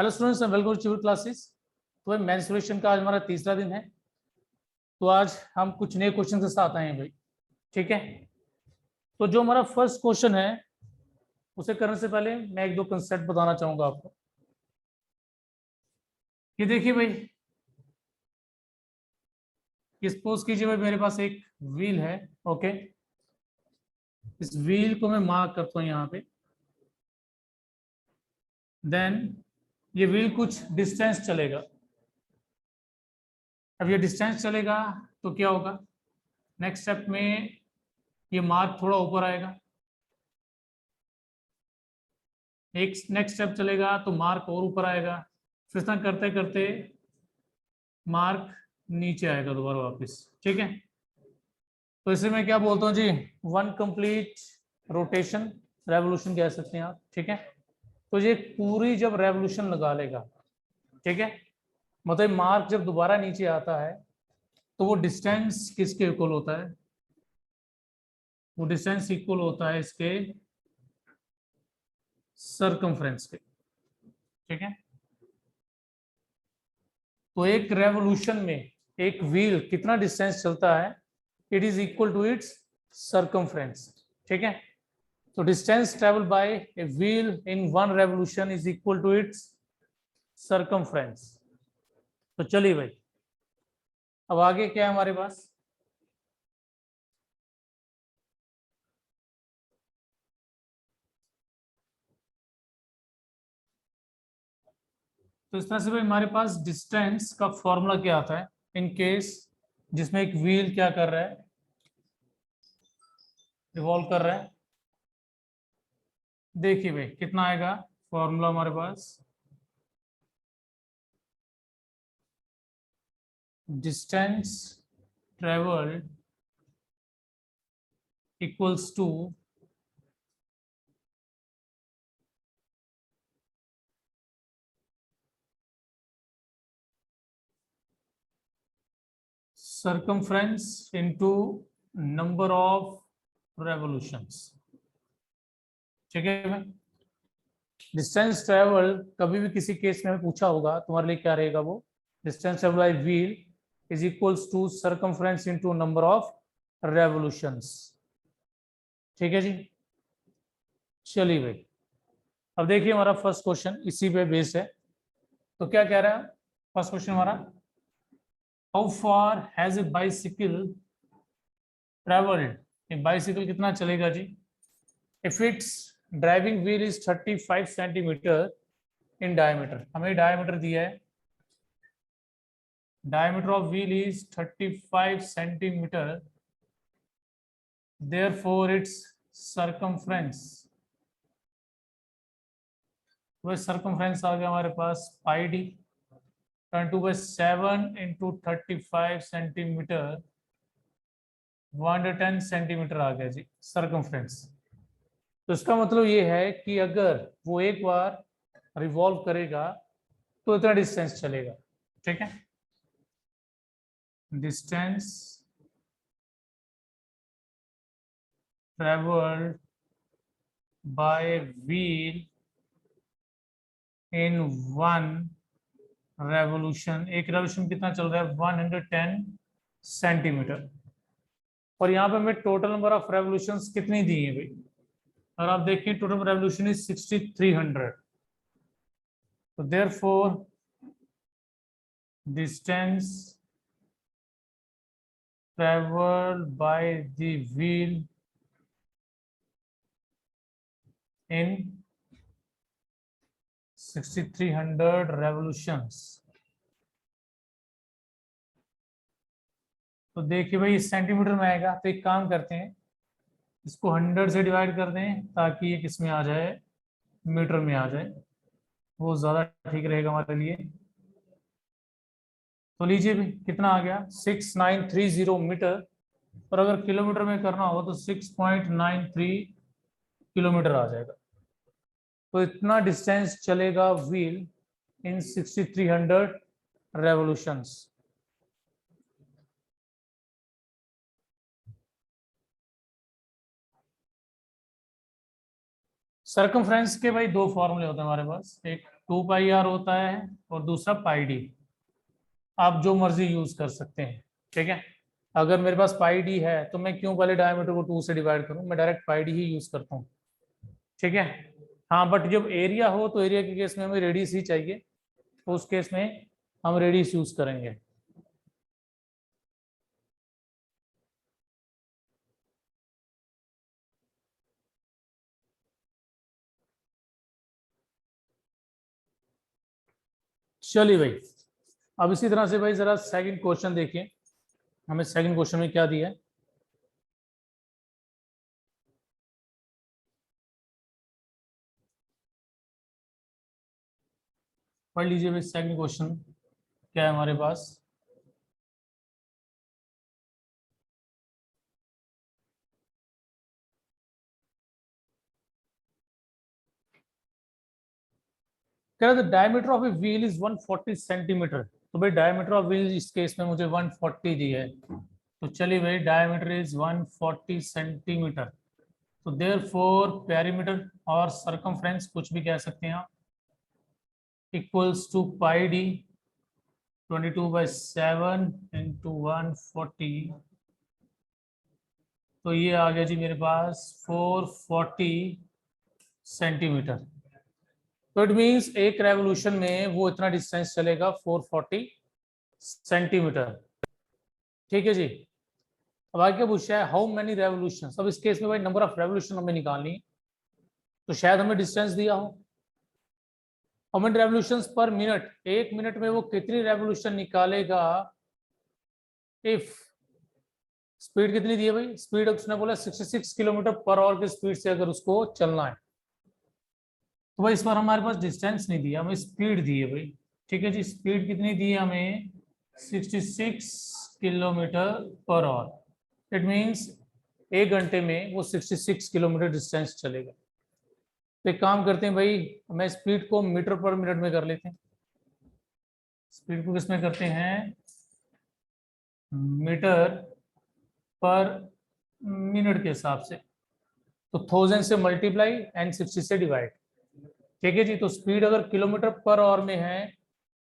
Hello students, welcome to classes. तो भाई menstruation का आज हमारा तीसरा दिन है। तो आज हम कुछ नए क्वेश्चन के साथ आए हैं भाई। ठीक है, तो जो हमारा फर्स्ट क्वेश्चन है उसे करने से पहले मैं एक दो कंसेप्ट बताना चाहूंगा आपको। ये देखिए भाई, सपोज कीजिए भाई मेरे पास एक व्हील है। ओके, इस व्हील को मैं मार्क करता हूँ यहाँ पे। देन ये व्हील कुछ डिस्टेंस चलेगा। अब ये डिस्टेंस चलेगा तो क्या होगा, नेक्स्ट स्टेप में ये मार्क थोड़ा ऊपर आएगा, एक नेक्स्ट स्टेप चलेगा तो मार्क और ऊपर आएगा, फिर इतना करते करते मार्क नीचे आएगा दोबारा वापस। ठीक है, तो इसे मैं क्या बोलता हूँ जी, वन कंप्लीट रोटेशन, रेवोल्यूशन कह सकते हैं आप। ठीक है, तो ये पूरी जब रेवोल्यूशन लगा लेगा, ठीक है, मतलब मार्क जब दोबारा नीचे आता है तो वो डिस्टेंस किसके इक्वल होता है, वो डिस्टेंस इक्वल होता है इसके सरकमफ्रेंस के। ठीक है, तो एक रेवोल्यूशन में एक व्हील कितना डिस्टेंस चलता है, it is equal to its circumference. ठीक है, तो distance travel by a wheel in one revolution is equal to its circumference. तो चलिए भाई, अब आगे क्या है हमारे पास। तो इस तरह से भाई हमारे पास डिस्टेंस का फॉर्मूला क्या आता है इन केस जिसमें एक व्हील क्या कर रहा है, रिवॉल्व कर रहा है। देखिए भाई कितना आएगा फॉर्मूला हमारे पास, distance travelled equals to circumference into number of revolutions। ठीक है भाई, डिस्टेंस ट्रेवल कभी भी किसी केस में पूछा होगा तुम्हारे लिए क्या रहेगा, वो distance travel by wheel is equals to circumference into number of revolutions. ठीक है जी, चलिए भाई, अब देखिए हमारा फर्स्ट क्वेश्चन इसी पे बेस्ड है। तो क्या कह रहा है फर्स्ट क्वेश्चन हमारा, how far has a bicycle travelled, एक बाइसिकल कितना चलेगा जी, if its driving wheel is 35 centimetre in diameter. हमें डायमीटर दिया है, diameter of wheel is 35 centimeter, therefore its circumference, वह circumference आ गया हमारे पास पाई डी 22/7 इंटू 35 सेंटीमीटर 110 सेंटीमीटर आ गया जी circumference। तो इसका मतलब ये है कि अगर वो एक बार रिवॉल्व करेगा तो इतना डिस्टेंस चलेगा। ठीक है, distance travelled by wheel in one revolution, एक रेवोल्यूशन कितना चल रहा है 110 सेंटीमीटर। और यहाँ पे हमें टोटल नंबर ऑफ रेवोल्यूशंस कितनी दी है भाई, और आप देखिए टोटल रेवोल्यूशन इज 6300। तो therefore distance travelled by the wheel in 6300 revolutions. तो देखिए भाई इस सेंटीमीटर में आएगा, तो एक काम करते हैं इसको 100 से डिवाइड कर दें ताकि ये किस में आ जाए, मीटर में आ जाए, वो ज्यादा ठीक रहेगा हमारे लिए। तो लीजिए भी कितना आ गया 6930 मीटर, और अगर किलोमीटर में करना हो तो 6.93 किलोमीटर आ जाएगा। तो इतना डिस्टेंस चलेगा व्हील इन 6300 रेवोल्यूशंस। सर्कमफ्रेंस के भाई दो फॉर्मूले होते हैं हमारे पास, एक 2πr होता है और दूसरा पाई डी। आप जो मर्जी यूज कर सकते हैं, ठीक है। अगर मेरे पास पाई डी है तो मैं क्यों पहले डायमीटर को 2 से डिवाइड करूं, मैं डायरेक्ट पाई डी ही यूज करता हूँ, ठीक है। हाँ, बट जब एरिया हो तो एरिया के केस में हमें रेडियस ही चाहिए, तो उस केस में हम रेडियस यूज करेंगे। चलिए भाई, अब इसी तरह से भाई जरा सेकंड क्वेश्चन देखिए, हमें सेकंड क्वेश्चन में क्या दिया है। पढ़ लीजिए भाई, सेकंड क्वेश्चन क्या है हमारे पास। कह रहा था diameter of a wheel is 140 centimetre. तो भाई डायमीटर ऑफ व्हील इस केस में मुझे 140 दी है, तो चलिए भाई डायमीटर इज 140 सेंटीमीटर। तो देयरफॉर पेरीमीटर और सरकमफ्रेंस कुछ भी कह सकते हैं आप, equals to pi D 22/7 into 140। तो ये आ गया जी मेरे पास 440 सेंटीमीटर। तो इट मीन्स एक रेवोल्यूशन में वो इतना डिस्टेंस चलेगा 440 सेंटीमीटर, ठीक है जी। अब आगे क्या पूछा है, हाउ मेनी रेवोल्यूशन। अब इस केस में भाई नंबर ऑफ रेवोल्यूशन हमें निकालनी है, तो शायद हमें डिस्टेंस दिया हो। हाउ मेनी रेवोल्यूशंस पर मिनट, एक मिनट में वो कितनी रेवोल्यूशन निकालेगा इफ स्पीड कितनी दी है भाई, स्पीड उसने बोला 66 किलोमीटर पर आवर की स्पीड से अगर उसको चलना है। तो भाई इस बार हमारे पास डिस्टेंस नहीं दिया, हमें स्पीड दी है भाई, ठीक है जी। स्पीड कितनी दी है हमें, 66 kilometre per hour. It means एक घंटे में वो 66 किलोमीटर डिस्टेंस चलेगा। तो एक काम करते हैं भाई, मैं स्पीड को मीटर पर मिनट में कर लेते हैं। स्पीड को किसमें करते हैं, मीटर पर मिनट के हिसाब से। तो 1000 से मल्टीप्लाई एंड 60 से डिवाइड, ठीक है जी। तो स्पीड अगर किलोमीटर पर आवर में है,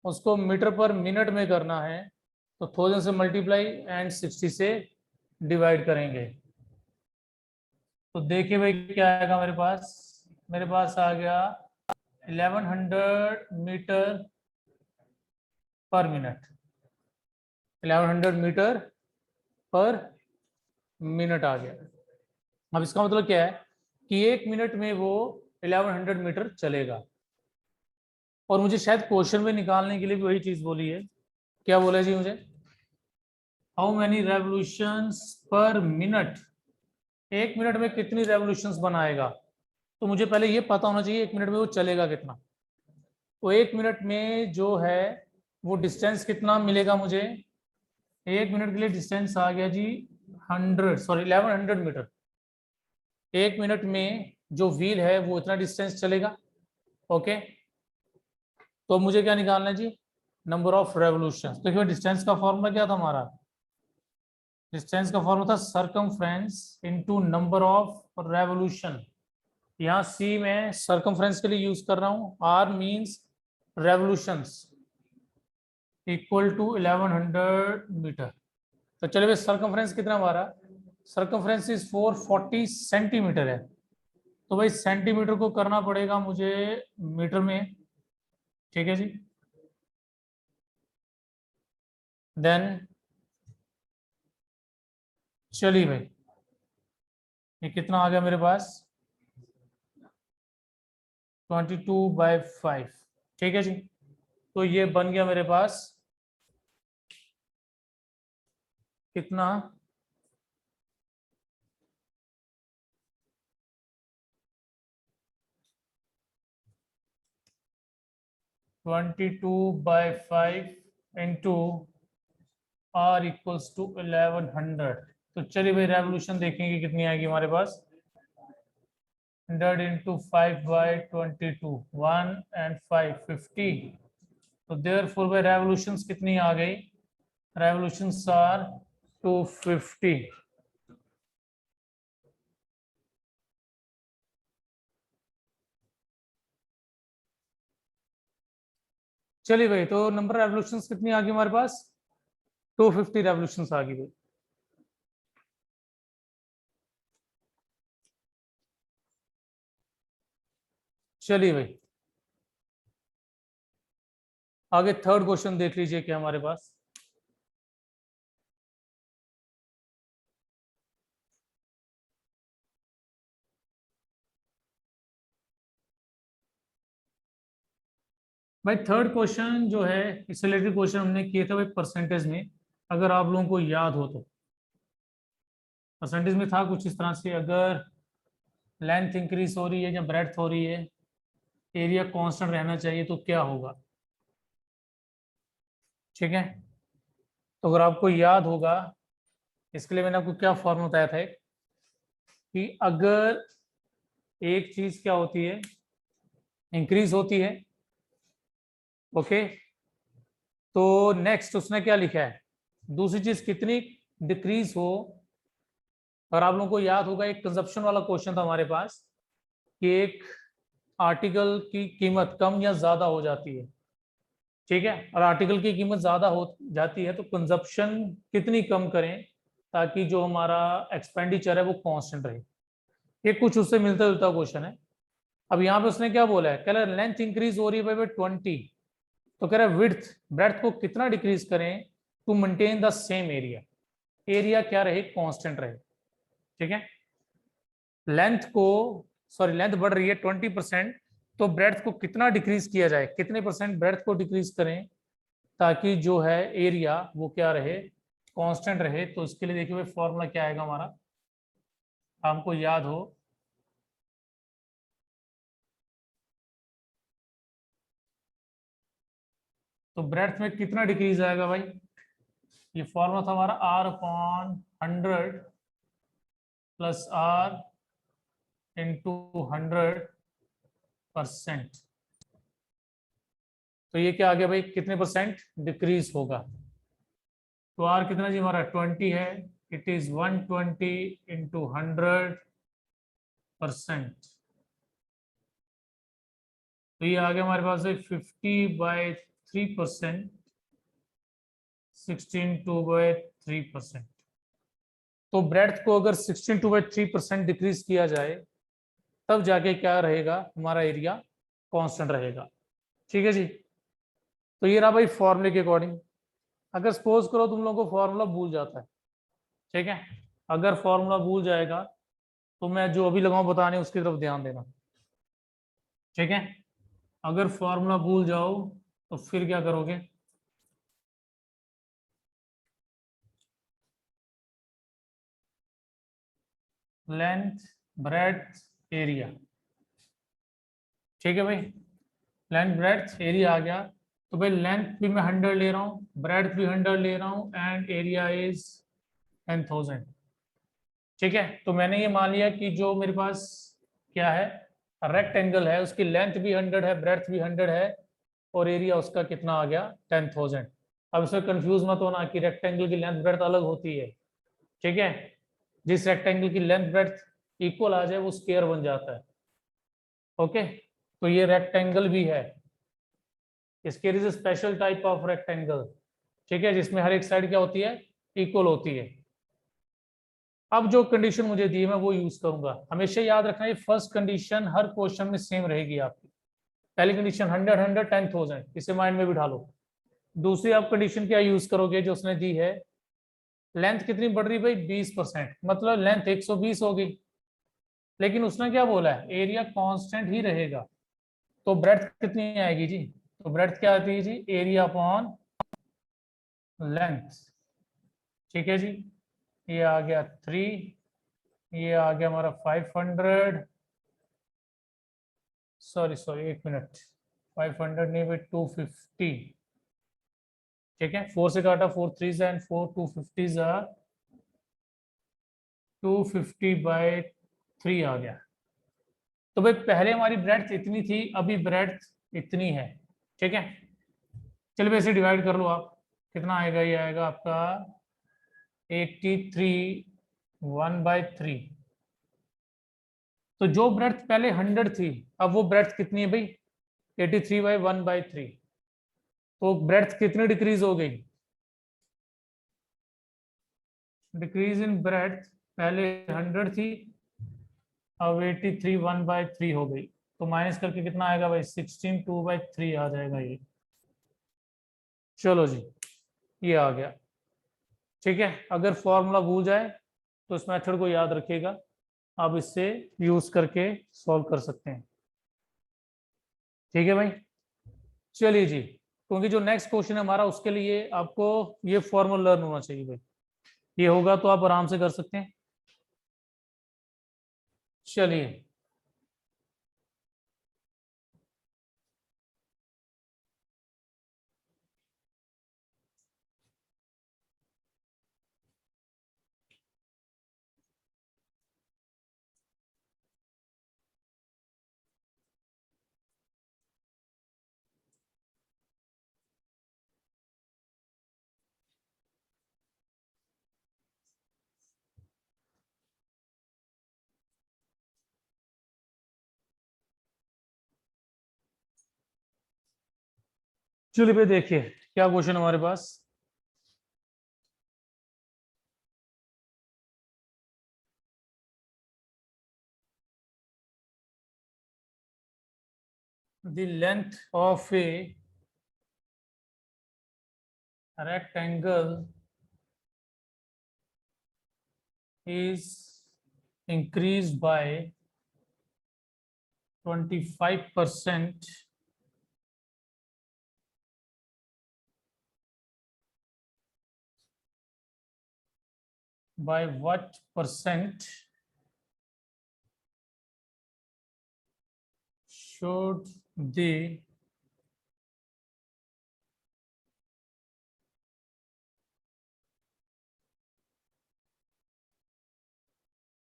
उसको मीटर पर मिनट में करना है, तो 1000 से मल्टीप्लाई एंड 60 से डिवाइड करेंगे। तो देखिए भाई क्या आएगा मेरे पास आ गया 1100 metre per minute. 1100 metre per minute आ गया। अब इसका मतलब क्या है कि एक मिनट में वो 1100 मीटर चलेगा। और मुझे शायद क्वेश्चन में निकालने के लिए भी वही चीज बोली है। क्या बोला जी मुझे, हाउ मेनी रेवोल्यूशंस पर मिनट, एक मिनट में कितनी रेवोल्यूशंस बनाएगा। तो मुझे पहले ये पता होना चाहिए एक मिनट में वो चलेगा कितना। तो एक मिनट में जो है वो डिस्टेंस कितना मिलेगा मुझे, एक मिनट के लिए डिस्टेंस आ गया जी 1100 मीटर। एक मिनट में जो व्हील है वो इतना डिस्टेंस चलेगा, ओके। तो मुझे क्या निकालना है जी, नंबर ऑफ रेवोल्यूशन। तो देखिए डिस्टेंस का फॉर्मूला क्या था हमारा, डिस्टेंस का फॉर्मूला था circumference into number of revolution. यहाँ सी में सरकमफ्रेंस के लिए यूज कर रहा हूँ, R means revolutions equal to 1100 metre. तो चलिए भाई सरकमफ्रेंस कितना हमारा, सरकमफ्रेंस इज 440 सेंटीमीटर है। तो भाई सेंटीमीटर को करना पड़ेगा मुझे मीटर में, ठीक है जी। देन चलिए भाई ये कितना आ गया मेरे पास 22/5, ठीक है जी। तो ये बन गया मेरे पास कितना, 22/5 इंटू आर इक्वल्स टू 1100। तो चलिए भाई रेवोल्यूशन देखेंगे कितनी आएगी हमारे पास, 100 इंटू 5/22 1 एंड 5 50। तो देयरफॉर भाई रेवोल्यूशंस कितनी आ गई, रेवोल्यूशंस आर 250। चलिए भाई, तो नंबर रेवोल्यूशंस कितनी आ गई हमारे पास? 250 रेवोल्यूशंस आ गई भाई। चलिए भाई, आगे थर्ड क्वेश्चन देख लीजिए क्या हमारे पास। भाई थर्ड क्वेश्चन जो है, इससे रिलेटेड क्वेश्चन हमने किए थे भाई परसेंटेज में, अगर आप लोगों को याद हो तो। परसेंटेज में था कुछ इस तरह से, अगर लेंथ इंक्रीज हो रही है या ब्रेड्थ हो रही है, एरिया कांस्टेंट रहना चाहिए, तो क्या होगा? ठीक है, तो अगर आपको याद होगा, इसके लिए मैंने आपको क्या फॉर्मूला बताया था कि अगर एक चीज क्या होती है, इंक्रीज होती है, ओके, तो नेक्स्ट उसने क्या लिखा है, दूसरी चीज कितनी डिक्रीज हो। और आप लोगों को याद होगा, एक कंजप्शन वाला क्वेश्चन था हमारे पास कि एक आर्टिकल की कीमत कम या ज्यादा हो जाती है, ठीक है, और आर्टिकल की कीमत ज्यादा हो जाती है तो कंजप्शन कितनी कम करें ताकि जो हमारा एक्सपेंडिचर है वो कांस्टेंट रहे। ये कुछ उससे मिलता जुलता क्वेश्चन है। अब यहाँ पे उसने क्या बोला है, कह रहा है लेंथ इंक्रीज हो रही है भाई 20, तो कह रहा है विड्थ ब्रेड्थ को कितना डिक्रीज करें to maintain the same area, area क्या रहे, कांस्टेंट रहे। ठीक है, लेंथ को, सॉरी लेंथ बढ़ रही है 20%, तो ब्रेड्थ को कितना डिक्रीज किया जाए, कितने परसेंट ब्रेड्थ को डिक्रीज करें ताकि जो है एरिया वो क्या रहे, कांस्टेंट रहे। तो इसके लिए देखिए फॉर्मूला क्या आएगा हमारा, हमको याद हो, तो ब्रेड्थ में कितना डिक्रीज आएगा भाई, ये फॉर्मूला था हमारा R/100 प्लस R इंटू 100%। तो ये क्या आ गया भाई, कितने परसेंट डिक्रीज होगा। तो R कितना जी हमारा 20 है, इट इज 120 इंटू 100%। तो ये आ गया हमारे पास 50/3%, 16/3%। तो ब्रेड्थ को अगर 16/3% डिक्रीज किया जाए तब जाके क्या रहेगा, हमारा एरिया कांस्टेंट रहेगा। ठीक है जी, तो ये रहा भाई फॉर्मूले के अकॉर्डिंग। अगर सपोज करो तुम लोगों को फॉर्मूला भूल जाता है, ठीक है, अगर फॉर्मूला भूल जाएगा तो मैं जो अभी लगाऊं बताने उसकी तरफ ध्यान देना। ठीक है, अगर फॉर्मूला भूल जाओ तो फिर क्या करोगे, लेंथ ब्रेड्थ एरिया। ठीक है भाई, लेंथ ब्रेड्थ एरिया आ गया, तो भाई लेंथ भी मैं 100 ले रहा हूँ, ब्रेड्थ भी 100 ले रहा हूँ, एंड एरिया इज 10,000। ठीक है, तो मैंने ये मान लिया कि जो मेरे पास क्या है, रेक्टेंगल है, उसकी लेंथ भी 100 है, ब्रेड्थ भी 100 है, और एरिया उसका कितना आ गया, 10,000। अब इसमें कंफ्यूज मत होना कि रेक्टेंगल की लेंथ ब्रेड्थ अलग होती है। ठीक है, जिस रेक्टेंगल की लेंथ ब्रेड्थ इक्वल आ जाए वो स्क्वायर बन जाता है। ओके, तो ये रेक्टेंगल भी है, square is special type of rectangle. ठीक है, जिसमें हर एक साइड क्या होती है, इक्वल होती है। अब जो कंडीशन मुझे दी है मैं वो यूज करूंगा, हमेशा याद रखना ये फर्स्ट कंडीशन हर क्वेश्चन में सेम रहेगी आपकी। पहली कंडीशन 100 100 10,000, इसे माइंड में बिठा लो। दूसरी आप कंडीशन क्या यूज करोगे जो उसने दी है, लेंथ कितनी बढ़ रही भाई 20%, मतलब लेंथ 120 होगी, लेकिन उसने क्या बोला है, एरिया कांस्टेंट ही रहेगा। तो ब्रेड्थ कितनी आएगी जी, तो ब्रेड्थ क्या आती है जी, एरिया अपॉन लेंथ। ठीक है जी, ये आ गया 3, ये आ गया हमारा 500, सॉरी सॉरी एक मिनट, 500 नहीं भाई 250। ठीक है, 4 से काटा, 4 3 एंड 4 250 250/3 आ गया। तो भाई पहले हमारी ब्रेड्थ इतनी थी, अभी ब्रेड्थ इतनी है। ठीक है, चलिए वैसे डिवाइड कर लो आप, कितना आएगा, ये आएगा आपका 83 1/3। तो जो ब्रेड्थ पहले 100 थी, अब वो ब्रेड्थ कितनी है भाई, 83/1/3। तो ब्रेड्थ कितनी डिक्रीज हो गई? डिक्रीज इन ब्रेड्थ पहले 100 थी, अब 83 1/3 हो गई। तो माइनस करके कितना आएगा भाई? 16 2/3 आ जाएगा ये। चलो जी, ये आ गया। ठीक है, अगर फॉर्मूला भूल जाए तो इस मेथड को याद रखिएगा, आप इससे यूज करके सॉल्व कर सकते हैं। ठीक है भाई, चलिए जी, क्योंकि जो नेक्स्ट क्वेश्चन है हमारा उसके लिए आपको ये फॉर्मूला लर्न होना चाहिए भाई। ये होगा तो आप आराम से कर सकते हैं। चलिए, चलिए भाई देखिए क्या क्वेश्चन हमारे पास। The length of a rectangle is increased by 25% by what percent should the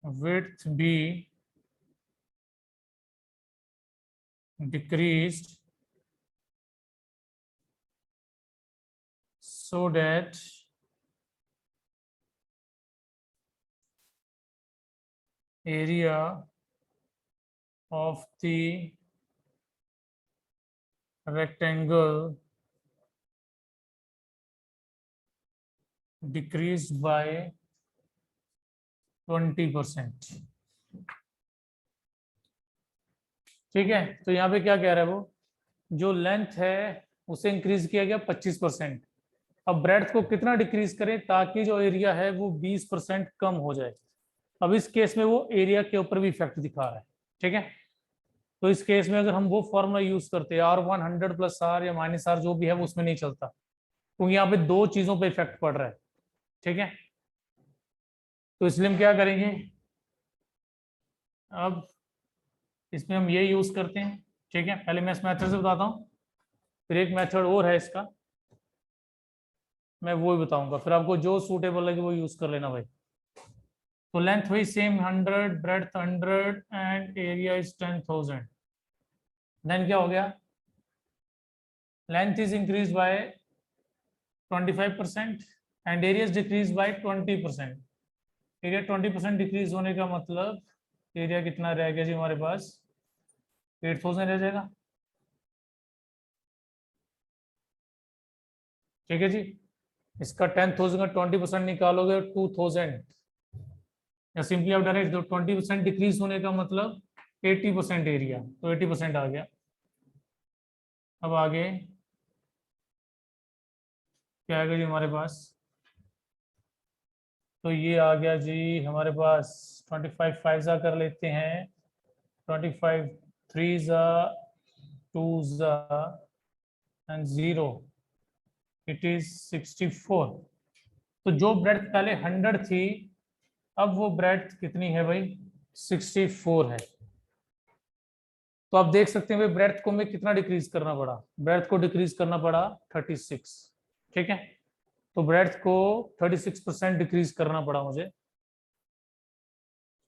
width be decreased so that area of the rectangle decreased by 20%। ठीक है, तो यहाँ पे क्या कह रहा है वो, जो लेंथ है उसे इंक्रीज किया गया 25%। अब ब्रेड्थ को कितना डिक्रीज करें ताकि जो एरिया है वो 20% कम हो जाए। अब इस केस में वो एरिया के ऊपर भी इफेक्ट दिखा रहा है। ठीक है, तो इस केस में अगर हम वो फॉर्मूला यूज करते हैं R100 + R या -R जो भी है वो उसमें नहीं चलता, क्योंकि यहाँ पे दो चीजों पे इफेक्ट पड़ रहा है। ठीक है, तो इसलिए हम क्या करेंगे, अब इसमें हम ये यूज करते हैं। ठीक है, पहले मैं इस मेथड से बताता हूँ, फिर एक मेथड और है इसका, मैं वो ही बताऊंगा, फिर आपको जो सूटेबल लगे वो यूज कर लेना भाई। तो लेंथ हुई same 100, breadth 100 and area is 10,000। Then क्या हो गया, length is increase by 25% and area is decrease by 20%। Area 20% decrease होने का मतलब एरिया कितना रह गया जी हमारे पास? 8,000 रह जाएगा। ठीक है जी, इसका 10,000 का 20% निकालोगे 2,000, या सिंपली आप डायरेक्ट दो 20% डिक्रीज होने का मतलब 80% एरिया, तो 80% आ गया। अब आगे क्या आएगा जी हमारे पास? तो ये आ गया जी हमारे पास 25 5 जा कर लेते हैं, 25 3 जा 2 जा एंड 0, इट इज 64। तो जो ब्रेड्थ पहले 100 थी, अब वो ब्रेड्थ कितनी है भाई? 64 है। तो आप देख सकते हैं भाई ब्रेड्थ को हमें कितना डिक्रीज करना पड़ा? ब्रेड्थ को डिक्रीज करना पड़ा 36। ठीक है, तो ब्रेड्थ को 36% डिक्रीज करना पड़ा मुझे।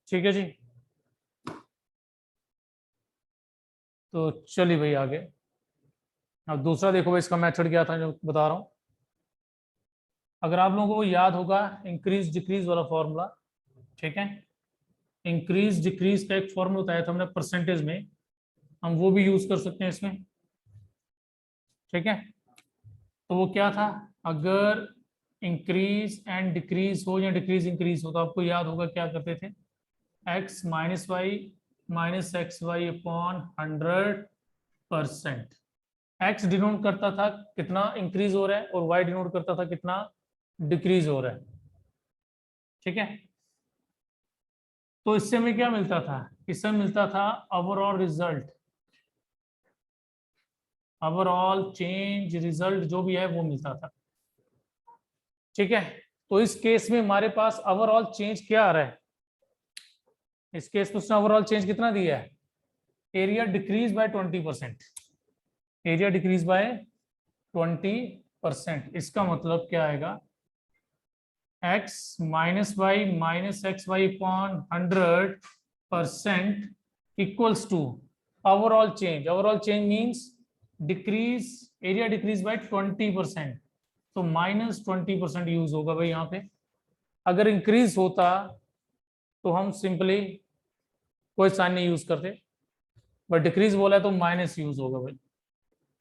ठीक है जी, तो चलिए भाई आगे। अब दूसरा देखो भाई, इसका मेथड क्या था जो बता रहा हूं। अगर आप लोगों को याद होगा इंक्रीज डिक्रीज वाला फॉर्मूला, ठीक है, इंक्रीज डिक्रीज का एक फॉर्मूला बताया था हमने परसेंटेज में, हम वो भी यूज कर सकते हैं इसमें। ठीक है, तो वो क्या था, अगर इंक्रीज एंड डिक्रीज हो या डिक्रीज इंक्रीज हो तो आपको याद होगा क्या करते थे, x minus X Y upon 100%। x denote करता था कितना इंक्रीज हो रहा है और y डिनोट करता था कितना डिक्रीज हो रहा है। ठीक है, तो इससे हमें क्या मिलता था, इससे मिलता था overall result, overall change result जो भी है वो मिलता था। ठीक है, तो इस केस में हमारे पास ओवरऑल चेंज क्या आ रहा है, इस केस में उसने ओवरऑल चेंज कितना दिया है, area decrease by 20%, area decrease by 20%। इसका मतलब क्या आएगा, x minus X Y upon 100% equals to overall change, overall change means decrease, area decrease by 20%, तो -20% यूज होगा भाई यहाँ पे। अगर इंक्रीज होता तो हम सिंपली कोई साइन नहीं यूज करते, बट डिक्रीज बोला है तो माइनस यूज होगा भाई,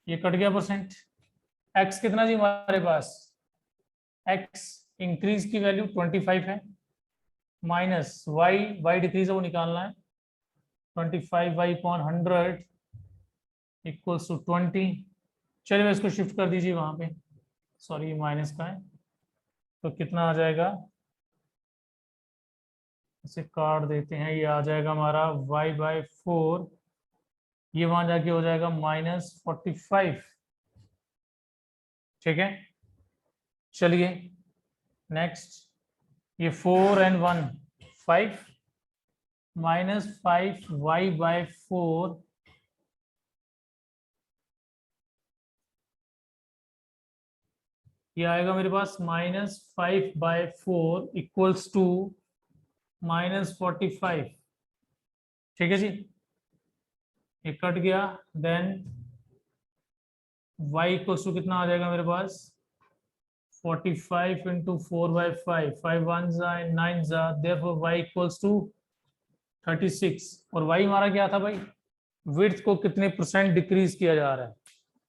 ये कट गया परसेंट। एक्स कितना जी हमारे पास, एक्स इंक्रीज की वैल्यू 25 है, माइनस वाई, वाई डिक्रीज है वो निकालना है, 25y अपॉन 100 इक्वल्स टू 20। चलिए इसको शिफ्ट कर दीजिए वहां पे, सॉरी ये माइनस का है, तो कितना आ जाएगा, इसे काट देते हैं, ये आ जाएगा हमारा y/4, ये वहां जाके हो जाएगा -45। ठीक है, चलिए नेक्स्ट, ये 4 and 1 5 -5y/4 ये आएगा मेरे पास -5/4 इक्वल्स टू -45। ठीक है जी, ये कट गया, देन y इक्वल्स टू कितना आ जाएगा मेरे पास, 45 into 4/5, 5 1 9 therefore y equals to 36। और y हमारा क्या था भाई, विड्थ को कितने परसेंट डिक्रीज किया जा रहा है,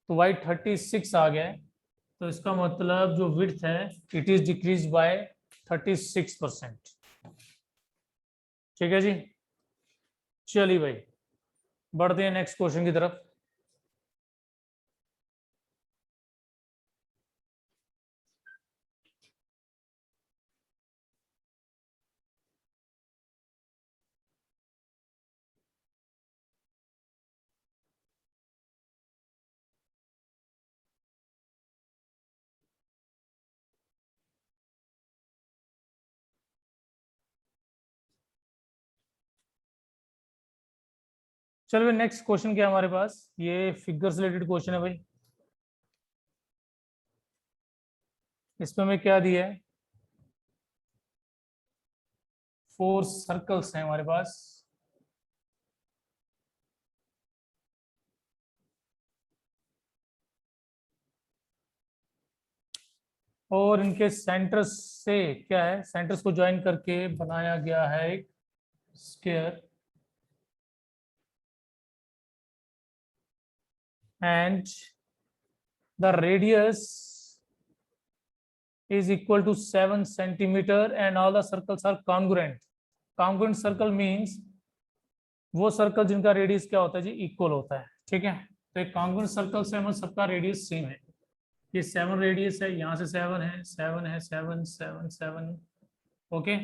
तो y 36 आ गया है, तो इसका मतलब जो विड्थ है इट इज डिक्रीज बाय 36%। ठीक है जी, चलिए भाई बढ़ते हैं नेक्स्ट क्वेश्चन की तरफ। चलिए नेक्स्ट क्वेश्चन क्या हमारे पास, ये फिगर से रिलेटेड क्वेश्चन है भाई। इसमें हमें क्या दिया है, 4 सर्कल्स हैं हमारे पास, और इनके सेंटर्स से क्या है, सेंटर्स को ज्वाइन करके बनाया गया है एक square, and the radius is equal to 7 centimeter and all the circles are congruent. Congruent circle means वो सर्कल जिनका रेडियस क्या होता है जी, इक्वल होता है। ठीक है, तो एक कॉन्ग्रुएंट सर्कल से हम सबका रेडियस सेम है, ये 7 रेडियस है, यहाँ से 7 है, 7 है, 7 7 7। ओके,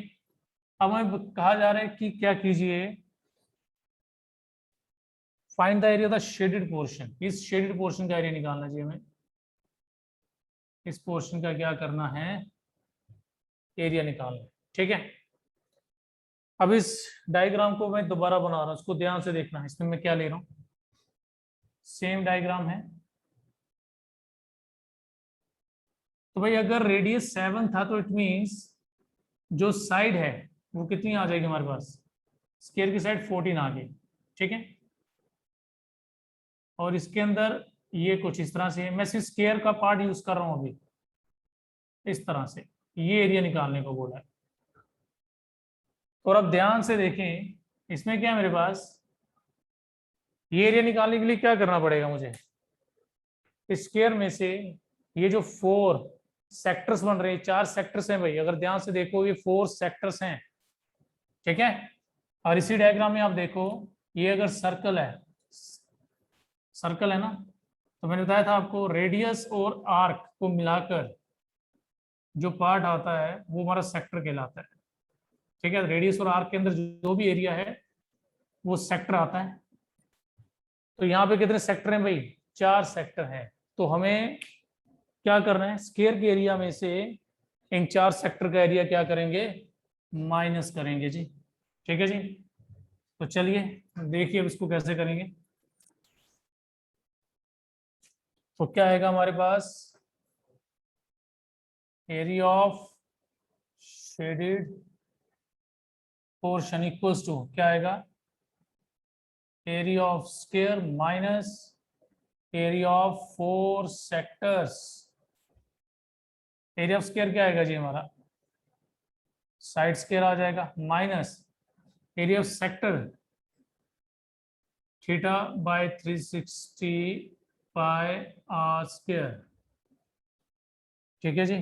अब हमें कहा जा रहा है कि क्या कीजिए, find the area of the shaded portion, इस शेडेड पोर्शन का एरिया निकालना चाहिए हमें, इस पोर्शन का क्या करना है, एरिया निकालना है। ठीक है, अब इस डायग्राम को मैं दोबारा बना रहा हूं, उसको ध्यान से देखना है, इसमें मैं क्या ले रहा हूं, सेम डायग्राम है। तो भाई अगर रेडियस 7 था तो इट मींस जो साइड है वो कितनी आ जाएगी हमारे पास, स्क्वायर की साइड 14 आ गई। ठीक है, और इसके अंदर ये कुछ इस तरह से है, मैं सिर्फ स्क्वायर का पार्ट यूज कर रहा हूं अभी, इस तरह से ये एरिया निकालने को बोला है। और अब ध्यान से देखें, इसमें क्या है मेरे पास, ये एरिया निकालने के लिए क्या करना पड़ेगा मुझे, स्क्वायर में से ये जो 4 सेक्टर्स बन रहे हैं, 4 सेक्टर्स हैं भाई, अगर ध्यान से देखो ये 4 सेक्टर्स हैं, ठीक है। और इसी डायग्राम में आप देखो, ये अगर सर्कल है, सर्कल है ना, तो मैंने बताया था आपको रेडियस और आर्क को मिलाकर जो पार्ट आता है वो हमारा सेक्टर कहलाता है, ठीक है। रेडियस और आर्क के अंदर जो भी एरिया है वो सेक्टर आता है। तो यहाँ पे कितने सेक्टर हैं भाई? 4 सेक्टर हैं। तो हमें क्या करना है, स्क्वायर के एरिया में से इन 4 सेक्टर का एरिया क्या करेंगे, माइनस करेंगे जी, ठीक है जी। तो चलिए देखिए अब इसको कैसे करेंगे। तो क्या आएगा हमारे पास, area of shaded portion equals to क्या आएगा, area of square minus area of 4 sectors. Area of square क्या आएगा जी हमारा, साइड स्क्वायर आ जाएगा, minus area of sector theta by 360 pi R square, ठीक है जी।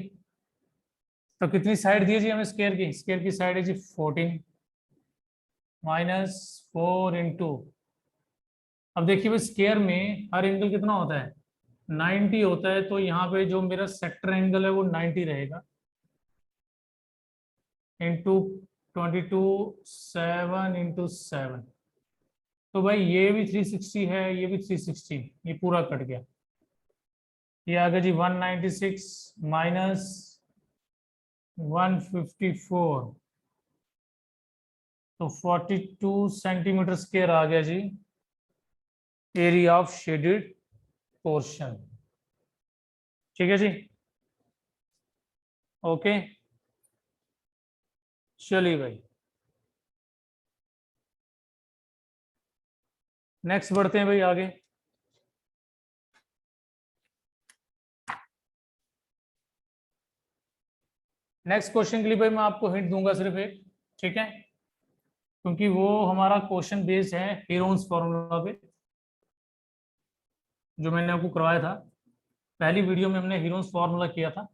तो कितनी साइड दी है जी हमें स्क्वायर की, स्क्वायर की साइड है जी 14 माइनस 4 इंटू, अब देखिए भाई स्क्वायर में हर एंगल कितना होता है, 90 होता है। तो यहाँ पे जो मेरा सेक्टर एंगल है वो 90 रहेगा, इंटू 22 7 इंटू 7। तो भाई ये भी 360 है, ये भी 360, ये पूरा कट गया। ये आ गया जी 196 माइनस 154, तो 42 सेंटीमीटर स्क्वायर आ गया जी एरिया ऑफ शेडेड पोर्शन, ठीक है जी। ओके चलिए भाई नेक्स्ट बढ़ते हैं भाई आगे। नेक्स्ट क्वेश्चन के लिए भाई मैं आपको हिंट दूंगा सिर्फ एक, ठीक है, क्योंकि वो हमारा क्वेश्चन बेस्ड है हीरोन्स फॉर्मूला पे, जो मैंने आपको करवाया था पहली वीडियो में, हमने हीरोन्स फॉर्मूला किया था।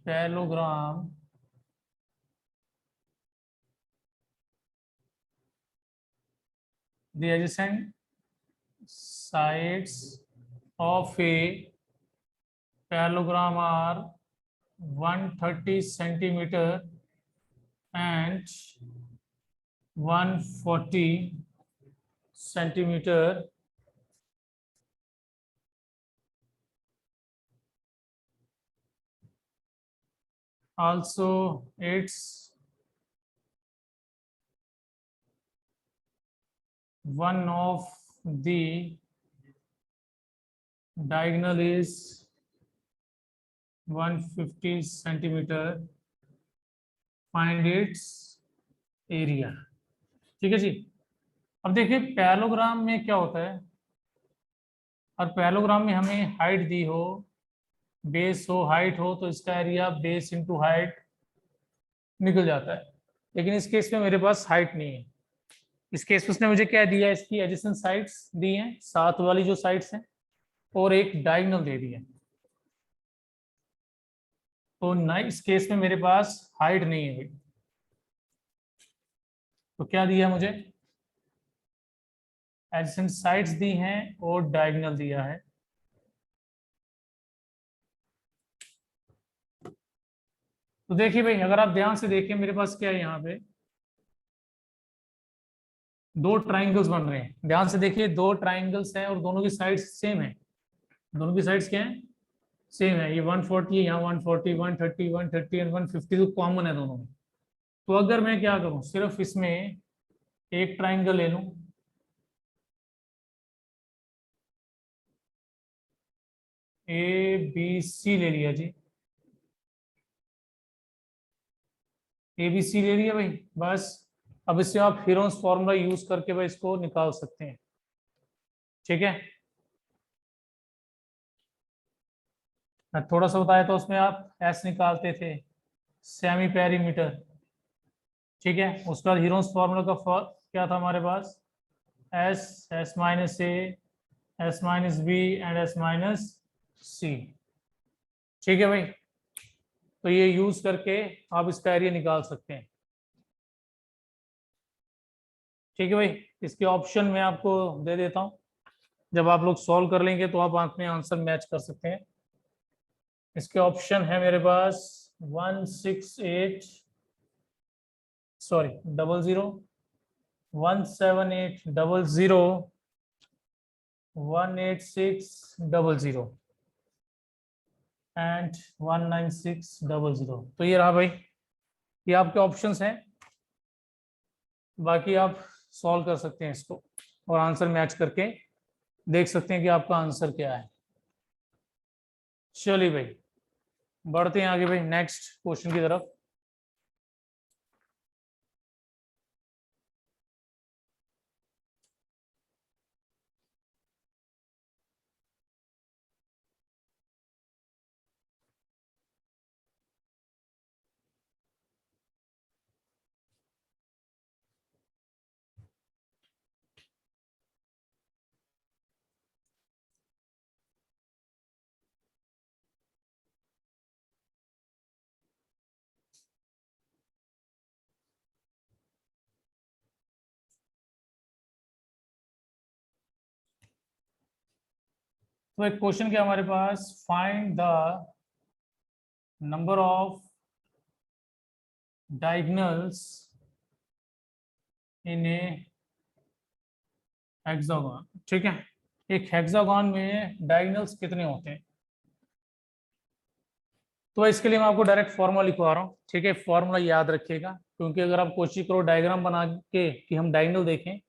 Parallelogram the adjacent sides of a parallelogram are 130 centimeter and 140 centimeter. Also, it's one of the diagonal is 150 centimeter. Find its area, ठीक है जी। अब देखिए पैरेललोग्राम में क्या होता है, और पैरेललोग्राम में हमें हाइट दी हो, बेस हो, हाइट हो, तो इसका एरिया बेस इंटू हाइट निकल जाता है। लेकिन इस केस में मेरे पास हाइट नहीं है, इस केस में उसने मुझे क्या दिया है, इसकी एडजेसेंट साइड्स दी हैं, साथ वाली जो साइड्स हैं, और एक डायगोनल दे दी है। तो ना इस केस में मेरे पास हाइट नहीं है, तो क्या दिया मुझे, एडजेसेंट साइड्स दी हैं और डायगोनल दिया है। तो देखिए भाई अगर आप ध्यान से देखिए मेरे पास क्या है, यहाँ पे 2 ट्राइंगल्स बन रहे हैं, ध्यान से देखिए 2 ट्राइंगल्स हैं और दोनों की साइड्स सेम है, दोनों की साइड्स क्या है, सेम है। ये 140 है, यहाँ 140 130 130 एंड 150 तो कॉमन है दोनों में। तो अगर मैं क्या करूं, सिर्फ इसमें एक ट्राइंगल ले लूं, ए बी सी ले लिया जी, ए बी सी ले लिया भाई, बस अब इससे आप हीरोन्स फॉर्मूला यूज करके भाई इसको निकाल सकते हैं। ठीक है, मैं थोड़ा सा बताया तो उसमें आप एस निकालते थे, सेमी पेरीमीटर। ठीक है, उसके बाद हीरोन्स फॉर्मूला का क्या था हमारे पास, S, S minus A, S minus B and S minus C. ठीक है भाई, तो ये यूज करके आप इसका एरिया निकाल सकते हैं। ठीक है भाई, इसके ऑप्शन मैं आपको दे देता हूँ, जब आप लोग सॉल्व कर लेंगे तो आप अपने आंसर मैच कर सकते हैं। इसके ऑप्शन है मेरे पास 168, सॉरी 00, 17800, 18600 एंड 19600। तो ये रहा भाई, ये आपके ऑप्शंस हैं, बाकी आप सॉल्व कर सकते हैं इसको और आंसर मैच करके देख सकते हैं कि आपका आंसर क्या है। चलिए भाई, बढ़ते हैं आगे भाई नेक्स्ट क्वेश्चन की तरफ। तो एक क्वेश्चन क्या हमारे पास, find the number of diagonals in a hexagon. ठीक है, एक हेक्सागोन में डायगोनल्स कितने होते हैं। तो इसके लिए मैं आपको डायरेक्ट फॉर्मूला लिखवा रहा हूँ। ठीक है, फॉर्मूला याद रखिएगा, क्योंकि अगर आप कोशिश करो डायग्राम बना के कि हम डायगोनल देखें,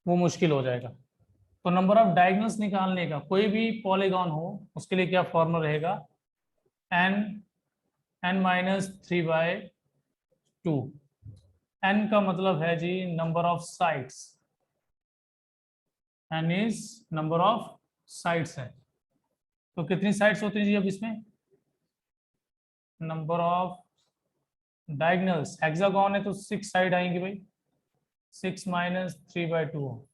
वो मुश्किल हो जाएगा। तो नंबर ऑफ डायगोनल्स निकालने का, कोई भी पॉलीगॉन हो उसके लिए क्या फॉर्मूला रहेगा, एन, n-3/2। एन का मतलब है जी number of sides, N is number of sides है। तो कितनी साइड्स होती हैं जी अब इसमें, नंबर ऑफ डायगोनल्स, हेक्सागोन है तो 6 साइड आएंगी भाई, 6-3/2,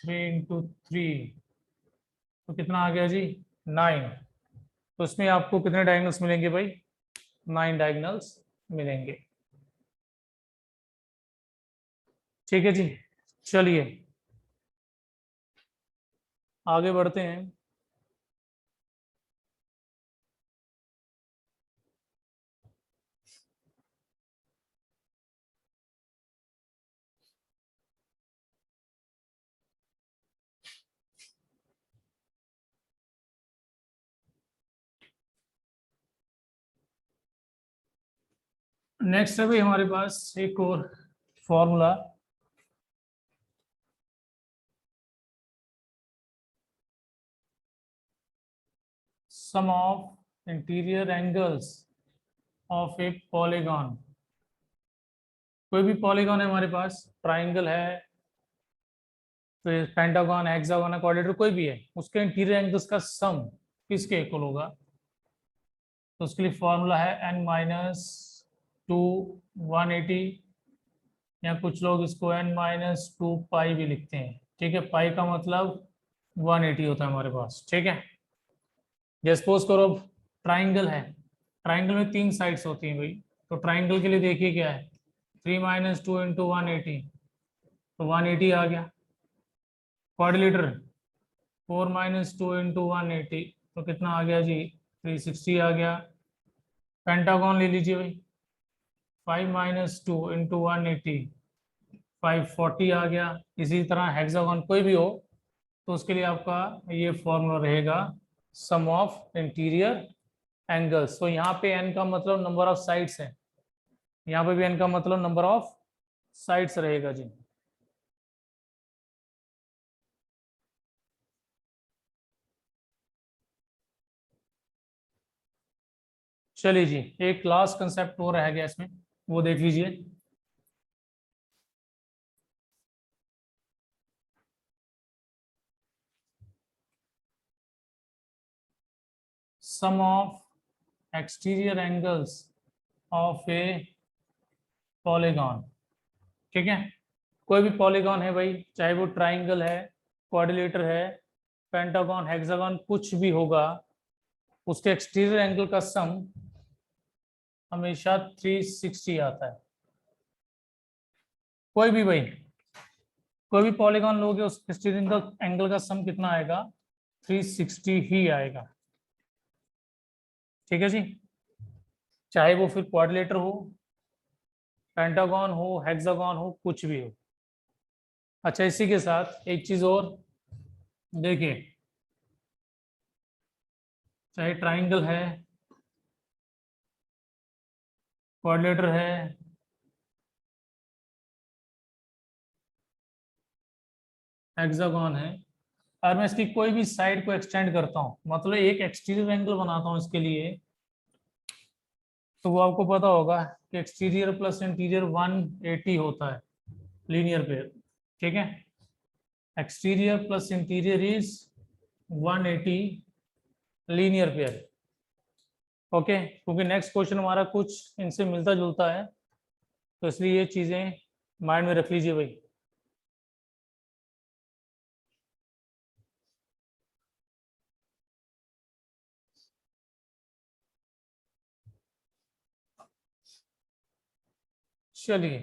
3 × 3, तो कितना आ गया जी, 9। तो इसमें आपको कितने डायगोनल्स मिलेंगे भाई, 9 डायगोनल्स मिलेंगे। ठीक है जी, चलिए आगे बढ़ते हैं। नेक्स्ट है भाई हमारे पास एक और formula, sum of interior angles of a polygon. कोई भी पॉलीगॉन है हमारे पास, ट्राइंगल है, तो पेंटागन, हेक्सागन है, क्वाड्रेटर कोई भी है, उसके इंटीरियर एंगल्स का सम किसके इक्वल होगा। तो उसके लिए फॉर्मूला है n-2 180, या कुछ लोग इसको n-2 पाई भी लिखते हैं। ठीक है, पाई का मतलब 180 होता है हमारे पास। ठीक है, जैसे सपोज करो अब ट्राइंगल है, ट्राइंगल में 3 साइड्स होती हैं भाई, तो ट्राइंगल के लिए देखिए क्या है, 3-2 × 180, तो 180 आ गया। क्वाड्रिलेटर 4-2 × 180, तो कितना आ गया जी, 360 आ गया। पेंटागन ले लीजिए भाई, 5-2 × 180, 540 आ गया। इसी तरह हेक्सागन कोई भी हो, तो उसके लिए आपका ये फॉर्मूला रहेगा सम ऑफ इंटीरियर एंगल्स। तो यहाँ पे एन का मतलब नंबर ऑफ साइड्स है, यहाँ पे भी एन का मतलब नंबर ऑफ साइड्स रहेगा जी। चलिए जी, एक लास्ट कंसेप्ट और रह गया इसमें, वो देख लीजिए। Sum of exterior angles of a polygon. ठीक है, कोई भी पॉलीगॉन है भाई, चाहे वो ट्राइंगल है, क्वाड्रिलेटर है, पेंटागन, हेक्सागन, कुछ भी होगा, उसके एक्सटीरियर एंगल का सम हमेशा 360 आता है। कोई भी भाई, कोई भी पॉलीगॉन लोगे उस एक्सटीरियर एंगल का सम कितना आएगा? 360 ही आएगा। ठीक है जी, चाहे वो फिर क्वाड्रिलेटर हो, पेंटागन हो, हेक्सागन हो, कुछ भी हो। अच्छा, इसी के साथ एक चीज और देखिए, चाहे ट्राइंगल है, क्वाड्रिलेटर है, हेक्सागन है, और मैं इसकी कोई भी साइड को एक्सटेंड करता हूँ, मतलब एक एक्सटीरियर एंगल बनाता हूँ इसके लिए, तो वो आपको पता होगा कि एक्सटीरियर प्लस इंटीरियर 180 होता है लीनियर पेयर। ठीक है, exterior plus interior is 180 linear pair. Okay, क्योंकि नेक्स्ट क्वेश्चन हमारा कुछ इनसे मिलता जुलता है, तो इसलिए ये चीजें माइंड में रख लीजिए भाई। चलिए,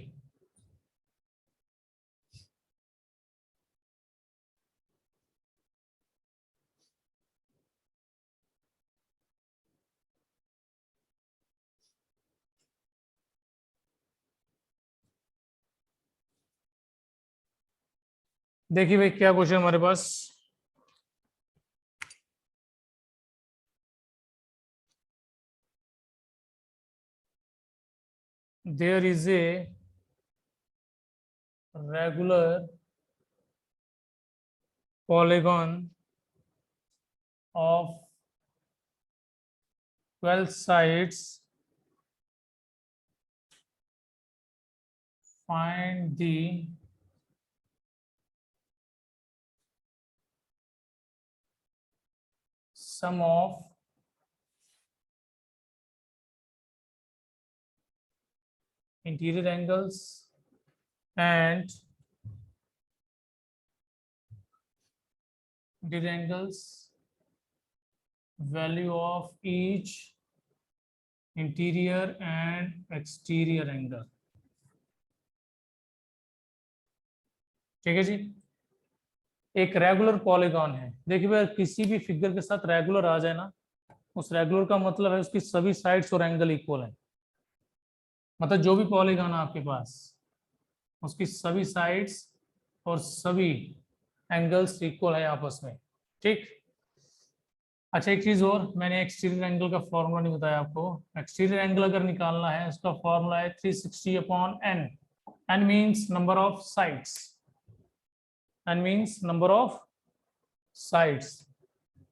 देखिए भाई क्या क्वेश्चन हमारे पास। There is a regular polygon of 12 sides. Find the sum of interior angles and interior angles, value of each interior and exterior angle। ठीक है जी, एक रेगुलर पॉलीगॉन है। देखिए भाई, किसी भी फिगर के साथ रेगुलर आ जाए ना, उस रेगुलर का मतलब है उसकी सभी साइड्स और एंगल इक्वल है। मतलब जो भी पॉलीगॉन है आपके पास, उसकी सभी साइड्स और सभी एंगल्स इक्वल है आपस में। ठीक, अच्छा एक चीज और, मैंने एक्सटीरियर एंगल का फॉर्मूला नहीं बताया आपको। एक्सटीरियर एंगल अगर निकालना है, उसका फॉर्मूला है 360 upon N. N means number of sides, N means number of sides.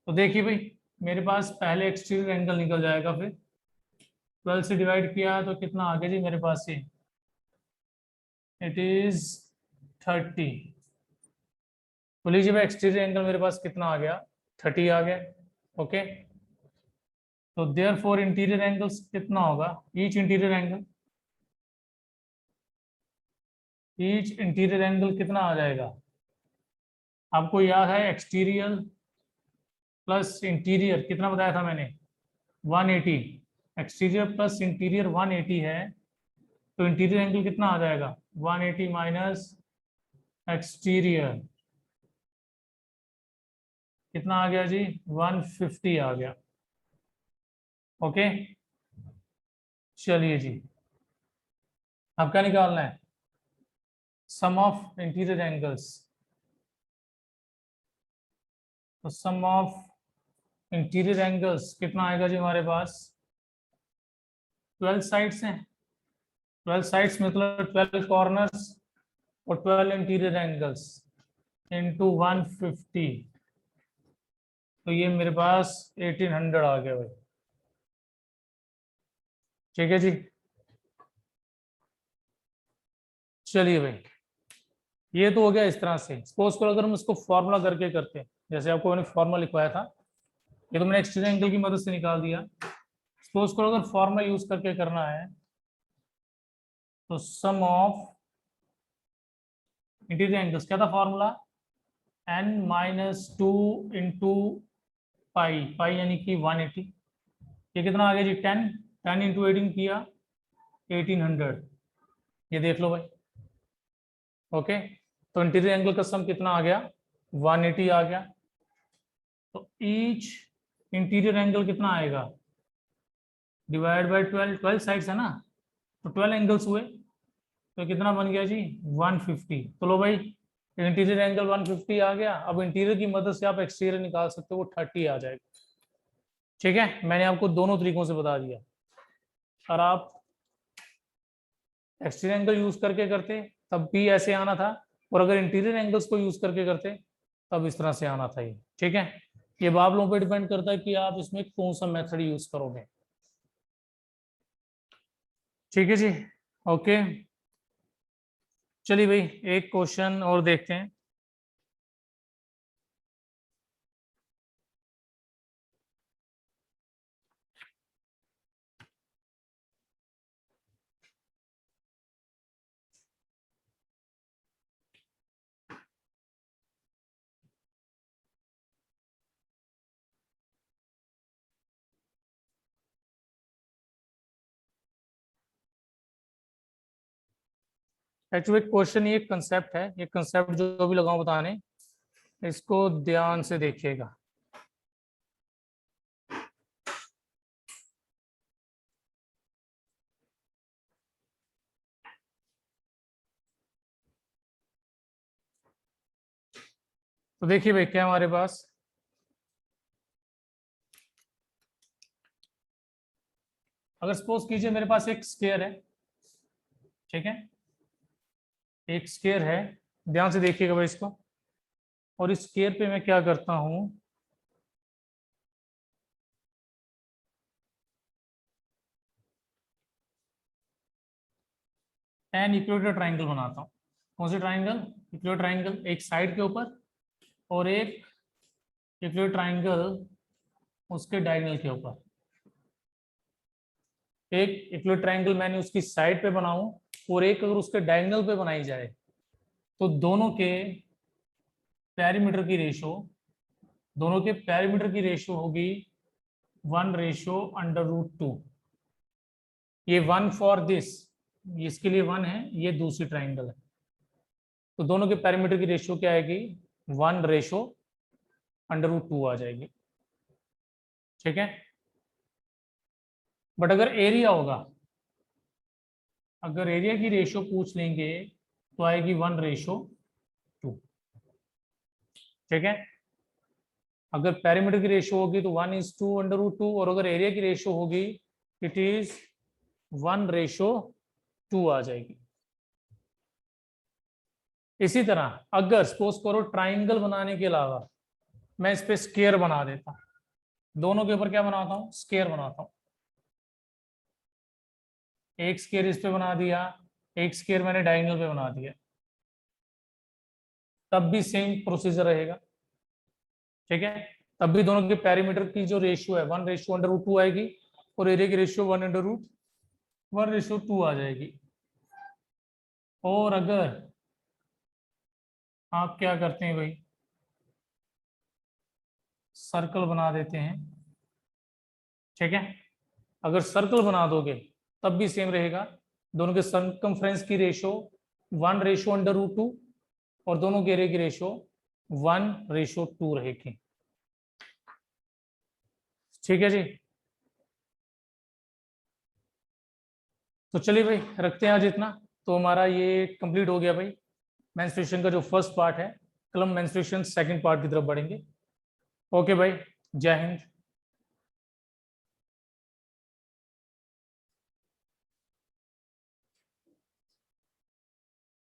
तो देखिए भाई, मेरे पास पहले एक्सटीरियर एंगल निकल जाएगा, फिर 12 से डिवाइड किया तो कितना आ गया जी मेरे पास? ये इट इज 30। तो लीजिए भाई, एक्सटीरियर एंगल मेरे पास कितना आ गया? 30 आ गया। ओके, तो देयर फॉर इंटीरियर एंगल्स कितना होगा? ईच इंटीरियर एंगल कितना आ जाएगा? आपको याद है एक्सटीरियर प्लस इंटीरियर कितना बताया था मैंने? 180। एक्सटीरियर प्लस इंटीरियर 180 है, तो इंटीरियर एंगल कितना आ जाएगा? 180 माइनस एक्सटीरियर कितना आ गया जी? 150 आ गया। ओके, चलिए जी, अब क्या निकालना है? सम ऑफ इंटीरियर एंगल्स। तो सम ऑफ इंटीरियर एंगल्स कितना आएगा जी हमारे पास? 12 साइड्स हैं, 12 साइड्स मतलब 12 कॉर्नर्स और 12 इंटीरियर एंगल्स इंटू 150, तो ये मेरे पास 1800 आ गया भाई। ठीक है जी, चलिए भाई, ये तो हो गया इस तरह से। सपोज करो अगर हम इसको फॉर्मूला करके करते हैं, जैसे आपको मैंने फॉर्मूला लिखवाया था, ये तो मैंने एक्सटीरियर एंगल की मदद से निकाल दिया। सपोज करो अगर फॉर्मूला यूज करके करना है तो सम ऑफ इंटीरियर एंगल्स, क्या था फॉर्मूला, n-2 इंटू पाई, पाई यानी कि 180। ये कितना आ गया जी, 10, 10 इंटू 18 किया 1800। ये देख लो भाई। ओके, तो इंटीरियर एंगल का सम कितना आ गया, 180 आ गया। तो ईच इंटीरियर एंगल कितना आएगा, डिवाइड बाय 12, 12 साइड्स है ना, तो 12 एंगल्स हुए, तो कितना बन गया जी, 150। तो लो भाई, इंटीरियर एंगल 150 आ गया। अब इंटीरियर की मदद से आप एक्सटीरियर निकाल सकते हो, वो 30 आ जाएगा। ठीक है, मैंने आपको दोनों तरीकों से बता दिया। और आप एक्सटीरियर एंगल यूज करके करते तब भी ऐसे आना था, और अगर इंटीरियर एंगल्स को यूज करके करते तब इस तरह से आना था ये। ठीक है, ये आप लोगों पे डिपेंड करता है कि आप इसमें कौन सा मेथड यूज करोगे। ठीक है जी, ओके। चलिए भाई, एक क्वेश्चन और देखते हैं। एक्चुअली क्वेश्चन ये कंसेप्ट है, ये कंसेप्ट जो भी लगाऊं बताने, इसको ध्यान से देखिएगा। तो देखिए भाई, क्या हमारे पास अगर सपोज कीजिए मेरे पास एक स्क्वायर है, ठीक है, एक स्क्वायर है, ध्यान से देखिएगा भाई इसको। और इस स्क्वायर पे मैं क्या करता हूं, एन इक्वेटर ट्राइंगल बनाता हूं। कौन से ट्राइंगल, इक्वेटर ट्राइंगल, एक साइड के ऊपर और एक इक्वेटर ट्राइंगल उसके डायगोनल के ऊपर। एक इक्वेटर ट्राइंगल मैंने उसकी साइड पे बनाऊं और एक अगर उसके डायगोनल पे बनाई जाए, तो दोनों के पैरीमीटर की रेशो, दोनों के पैरीमीटर की रेशो होगी 1/√2। ये 1 फॉर दिस, इसके लिए 1 है, ये दूसरी ट्राइंगल है, तो दोनों के पैरामीटर की रेशियो क्या आएगी, 1/√2 आ जाएगी। ठीक है, बट अगर एरिया होगा, अगर एरिया की रेशियो पूछ लेंगे तो आएगी 1/2। ठीक है, अगर पैरामीटर की रेशियो होगी तो 1:2 और अगर एरिया की रेशियो होगी इट इज 1/2 आ जाएगी। इसी तरह अगर सपोज करो ट्राइंगल बनाने के अलावा मैं इस पे स्क्वायर बना देता, दोनों के ऊपर क्या बनाता हूं, स्क्वायर बनाता हूं। एक स्क्वायर इस पे बना दिया, एक स्क्वायर मैंने डायगोनल पे बना दिया, तब भी सेम प्रोसीजर रहेगा। ठीक है, तब भी दोनों के पैरीमीटर की जो रेशियो है 1/√2 आएगी और एरिया की रेशियो 1/2 आ जाएगी। और अगर आप क्या करते हैं भाई, सर्कल बना देते हैं, ठीक है, अगर सर्कल बना दोगे तब भी सेम रहेगा, दोनों के सर्कमफ्रेंस की रेशियो 1/√2 और दोनों के एरिया की रेशियो 1/2 रहेगी। ठीक है जी, तो चलिए भाई रखते हैं आज इतना। तो हमारा ये कंप्लीट हो गया भाई, मेंस्ट्रुएशन का जो फर्स्ट पार्ट है। कल हम मेंस्ट्रुएशन सेकंड पार्ट की तरफ बढ़ेंगे। ओके भाई, जय हिंद।